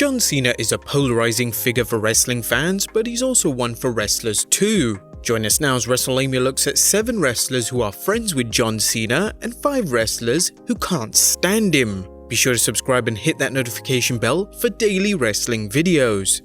John Cena is a polarizing figure for wrestling fans, but he's also one for wrestlers too. Join us now as Wrestlelamia looks at 7 wrestlers who are friends with John Cena and 5 wrestlers who can't stand him. Be sure to subscribe and hit that notification bell for daily wrestling videos.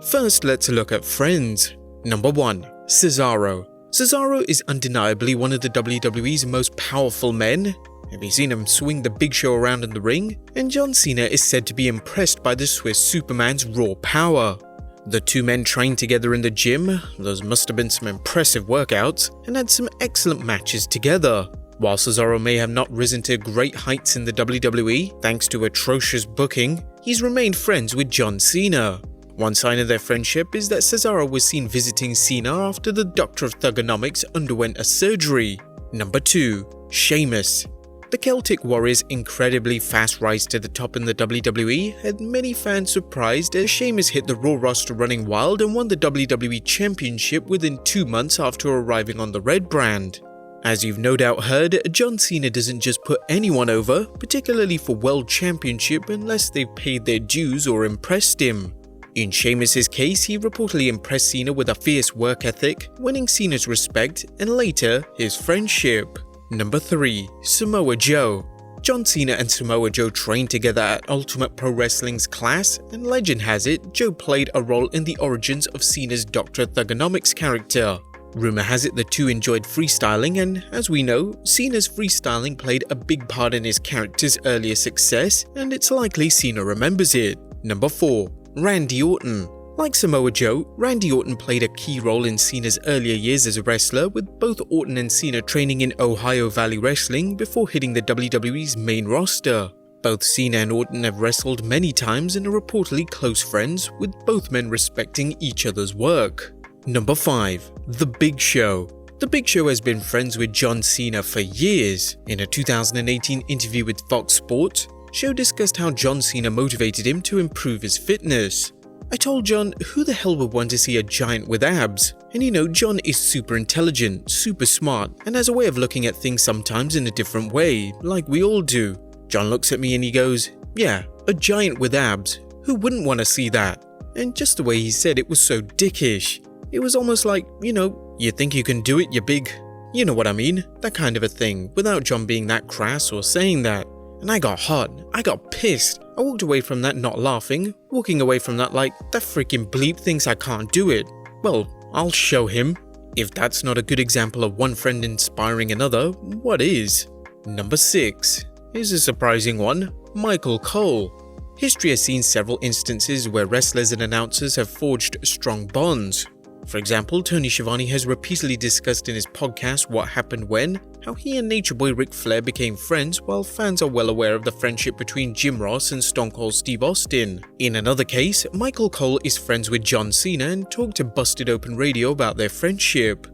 First, let's look at friends. Number 1. Cesaro. Cesaro is undeniably one of the WWE's most powerful men. Have you seen him swing the Big Show around in the ring? And John Cena is said to be impressed by the Swiss Superman's raw power. The two men trained together in the gym, those must have been some impressive workouts, and had some excellent matches together. While Cesaro may have not risen to great heights in the WWE, thanks to atrocious booking, he's remained friends with John Cena. One sign of their friendship is that Cesaro was seen visiting Cena after the Doctor of Thuganomics underwent a surgery. Number 2. Sheamus. The Celtic Warrior's incredibly fast rise to the top in the WWE had many fans surprised as Sheamus hit the Raw roster running wild and won the WWE Championship within 2 months after arriving on the Red brand. As you've no doubt heard, John Cena doesn't just put anyone over, particularly for World Championship, unless they've paid their dues or impressed him. In Sheamus' case, he reportedly impressed Cena with a fierce work ethic, winning Cena's respect and later his friendship. Number 3. Samoa Joe. John Cena and Samoa Joe trained together at Ultimate Pro Wrestling's class, and legend has it, Joe played a role in the origins of Cena's Dr. Thuganomics character. Rumor has it the two enjoyed freestyling, and as we know, Cena's freestyling played a big part in his character's earlier success, and it's likely Cena remembers it. Number 4. Randy Orton. Like Samoa Joe, Randy Orton played a key role in Cena's earlier years as a wrestler, with both Orton and Cena training in Ohio Valley Wrestling before hitting the WWE's main roster. Both Cena and Orton have wrestled many times and are reportedly close friends, with both men respecting each other's work. Number 5. The Big Show. The Big Show has been friends with John Cena for years. In a 2018 interview with Fox Sports, Show discussed how John Cena motivated him to improve his fitness. I told John, who the hell would want to see a giant with abs? And you know, John is super intelligent, super smart, and has a way of looking at things sometimes in a different way, like we all do. John looks at me and he goes, yeah, a giant with abs. Who wouldn't want to see that? And just the way he said it was so dickish. It was almost like, you think you can do it, you big... You know what I mean? That kind of a thing, without John being that crass or saying that. And I got hot. I got pissed. I walked away from that not laughing, walking away from that like, that freaking bleep thinks I can't do it. Well, I'll show him. If that's not a good example of one friend inspiring another, what is? Number 6. Here's a surprising one. Michael Cole. History has seen several instances where wrestlers and announcers have forged strong bonds. For example, Tony Schiavone has repeatedly discussed in his podcast What Happened When, how he and Nature Boy Ric Flair became friends, while fans are well aware of the friendship between Jim Ross and Stone Cold Steve Austin. In another case, Michael Cole is friends with John Cena and talked to Busted Open Radio about their friendship.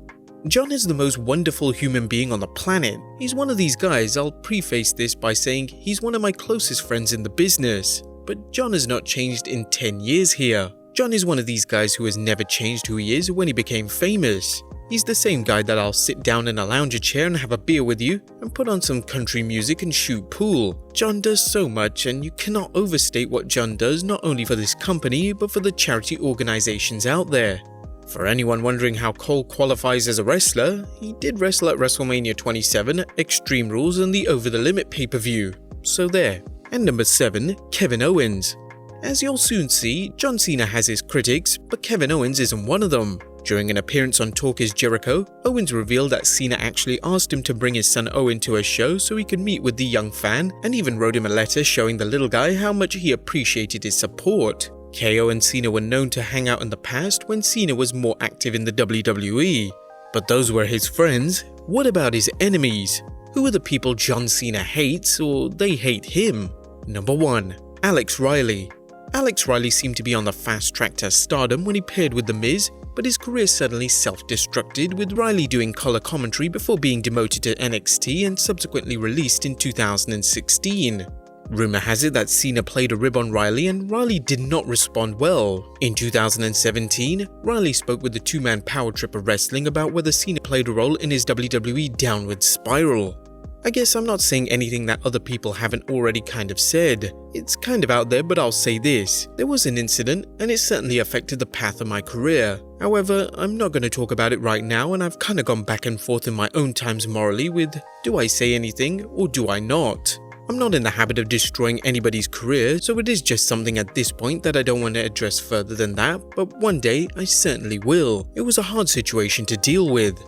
John is the most wonderful human being on the planet. He's one of these guys. I'll preface this by saying he's one of my closest friends in the business. But John has not changed in 10 years here. John is one of these guys who has never changed who he is when he became famous. He's the same guy that I'll sit down in a lounger chair and have a beer with you and put on some country music and shoot pool. John does so much, and you cannot overstate what John does not only for this company but for the charity organizations out there. For anyone wondering how Cole qualifies as a wrestler, he did wrestle at WrestleMania 27, Extreme Rules and the Over the Limit pay-per-view. So there. And number 7, Kevin Owens. As you'll soon see, John Cena has his critics, but Kevin Owens isn't one of them. During an appearance on Talk Is Jericho, Owens revealed that Cena actually asked him to bring his son Owen to a show so he could meet with the young fan, and even wrote him a letter showing the little guy how much he appreciated his support. KO and Cena were known to hang out in the past when Cena was more active in the WWE. But those were his friends. What about his enemies? Who are the people John Cena hates, or they hate him? Number 1. Alex Riley. Alex Riley seemed to be on the fast track to stardom when he paired with The Miz, but his career suddenly self-destructed, with Riley doing color commentary before being demoted to NXT and subsequently released in 2016. Rumor has it that Cena played a rib on Riley and Riley did not respond well. In 2017, Riley spoke with the two-man power trip of wrestling about whether Cena played a role in his WWE downward spiral. I guess I'm not saying anything that other people haven't already kind of said. It's kind of out there, but I'll say this. There was an incident, and it certainly affected the path of my career. However, I'm not going to talk about it right now, and I've kind of gone back and forth in my own times morally with, do I say anything or do I not? I'm not in the habit of destroying anybody's career, so it is just something at this point that I don't want to address further than that, but one day I certainly will. It was a hard situation to deal with.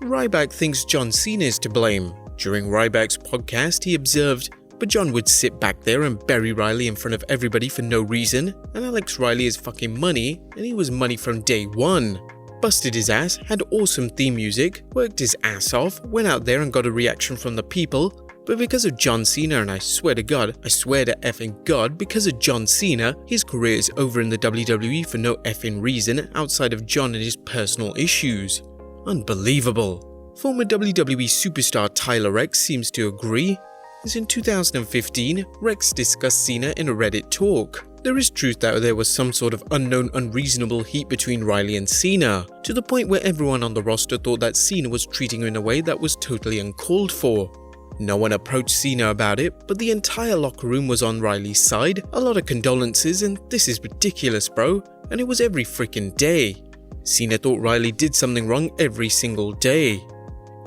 Ryback thinks John Cena is to blame. During Ryback's podcast, he observed, but John would sit back there and bury Riley in front of everybody for no reason, and Alex Riley is fucking money, and he was money from day one. Busted his ass, had awesome theme music, worked his ass off, went out there and got a reaction from the people, but because of John Cena, and I swear to effing God, because of John Cena, his career is over in the WWE for no effing reason outside of John and his personal issues. Unbelievable. Former WWE superstar Tyler Reks seems to agree, as in 2015, Reks discussed Cena in a Reddit talk. There is truth that there was some sort of unknown unreasonable heat between Riley and Cena, to the point where everyone on the roster thought that Cena was treating him in a way that was totally uncalled for. No one approached Cena about it, but the entire locker room was on Riley's side, a lot of condolences, and this is ridiculous, bro, and it was every freaking day. Cena thought Riley did something wrong every single day.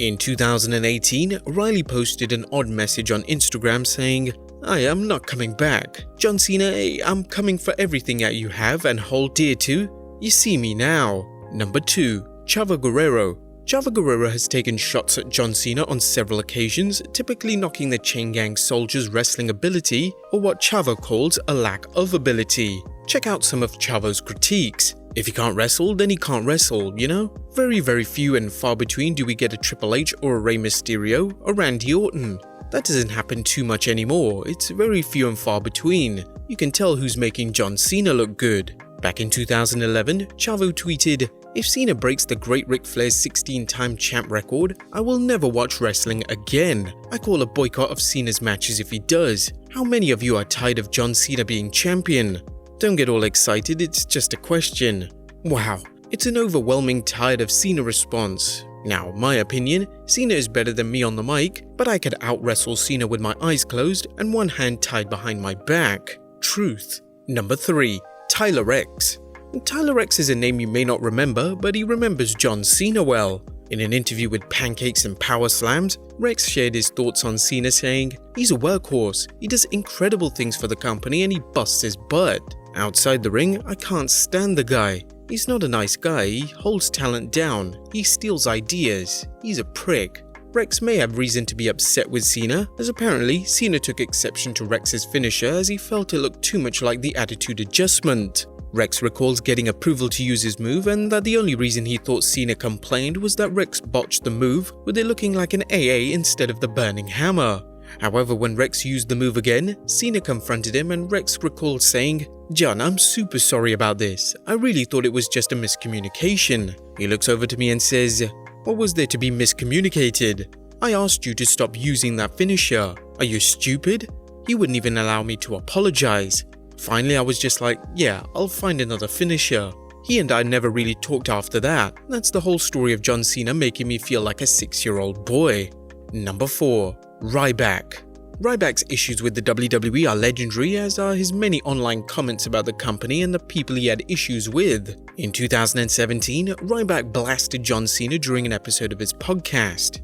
In 2018, Riley posted an odd message on Instagram saying, I am not coming back. John Cena, I'm coming for everything that you have and hold dear to. You see me now. Number 2. Chavo Guerrero. Chavo Guerrero has taken shots at John Cena on several occasions, typically knocking the Chain Gang soldier's wrestling ability, or what Chavo calls a lack of ability. Check out some of Chavo's critiques. If he can't wrestle, then he can't wrestle, you know? Very few and far between do we get a Triple H or a Rey Mysterio or Randy Orton. That doesn't happen too much anymore, it's very few and far between. You can tell who's making John Cena look good. Back in 2011, Chavo tweeted, if Cena breaks the great Ric Flair's 16-time champ record, I will never watch wrestling again. I call a boycott of Cena's matches if he does. How many of you are tired of John Cena being champion? Don't get all excited, it's just a question. Wow, it's an overwhelming tired of Cena response. Now, my opinion, Cena is better than me on the mic, but I could out-wrestle Cena with my eyes closed and one hand tied behind my back. Truth. Number 3. Tyler Reks. Tyler Reks is a name you may not remember, but he remembers John Cena well. In an interview with Pancakes and Power Slams, Reks shared his thoughts on Cena saying, he's a workhorse, he does incredible things for the company and he busts his butt. Outside the ring, I can't stand the guy. He's not a nice guy, he holds talent down, he steals ideas, he's a prick. Reks may have reason to be upset with Cena, as apparently Cena took exception to Reks' finisher as he felt it looked too much like the Attitude Adjustment. Reks recalls getting approval to use his move and that the only reason he thought Cena complained was that Reks botched the move, with it looking like an AA instead of the Burning Hammer. However, when Reks used the move again, Cena confronted him and Reks recalled saying, John, I'm super sorry about this. I really thought it was just a miscommunication. He looks over to me and says, what was there to be miscommunicated? I asked you to stop using that finisher. Are you stupid? He wouldn't even allow me to apologize. Finally, I was just like, yeah, I'll find another finisher. He and I never really talked after that. That's the whole story of John Cena making me feel like a 6-year-old boy. Number 4. Ryback. Ryback's issues with the WWE are legendary, as are his many online comments about the company and the people he had issues with. In 2017, Ryback blasted John Cena during an episode of his podcast.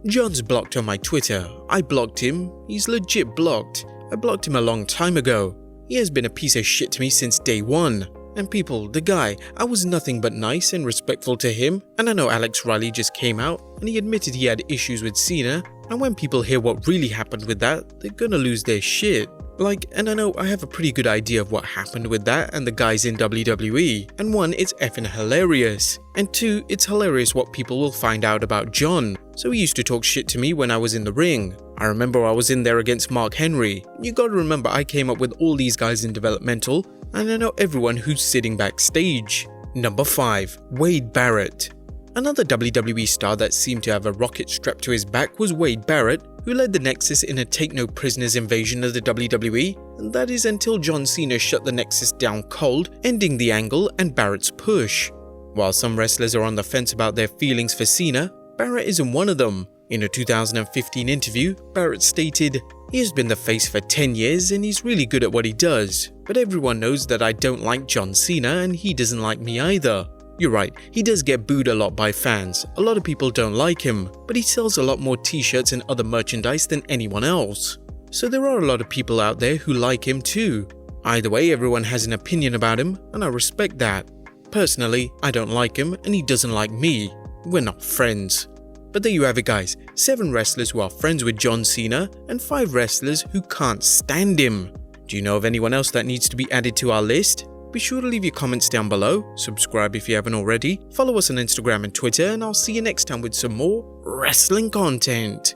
John's blocked on my Twitter. I blocked him. He's legit blocked. I blocked him a long time ago. He has been a piece of shit to me since day one. And people, the guy, I was nothing but nice and respectful to him, and I know Alex Riley just came out and he admitted he had issues with Cena, and when people hear what really happened with that, they're gonna lose their shit. And I know I have a pretty good idea of what happened with that and the guys in WWE, and 1, it's effing hilarious, and 2, it's hilarious what people will find out about John. So he used to talk shit to me when I was in the ring. I remember I was in there against Mark Henry. You gotta remember I came up with all these guys in developmental, and I know everyone who's sitting backstage. Number 5. Wade Barrett. Another WWE star that seemed to have a rocket strapped to his back was Wade Barrett, who led the Nexus in a take-no-prisoners invasion of the WWE, and that is until John Cena shut the Nexus down cold, ending the angle and Barrett's push. While some wrestlers are on the fence about their feelings for Cena, Barrett isn't one of them. In a 2015 interview, Barrett stated, "He has been the face for 10 years and he's really good at what he does, but everyone knows that I don't like John Cena and he doesn't like me either." You're right, he does get booed a lot by fans. A lot of people don't like him, but he sells a lot more t-shirts and other merchandise than anyone else. So there are a lot of people out there who like him too. Either way, everyone has an opinion about him, and I respect that. Personally, I don't like him and he doesn't like me. We're not friends. But there you have it guys, 7 wrestlers who are friends with John Cena and 5 wrestlers who can't stand him. Do you know of anyone else that needs to be added to our list? Be sure to leave your comments down below, subscribe if you haven't already, follow us on Instagram and Twitter, and I'll see you next time with some more wrestling content.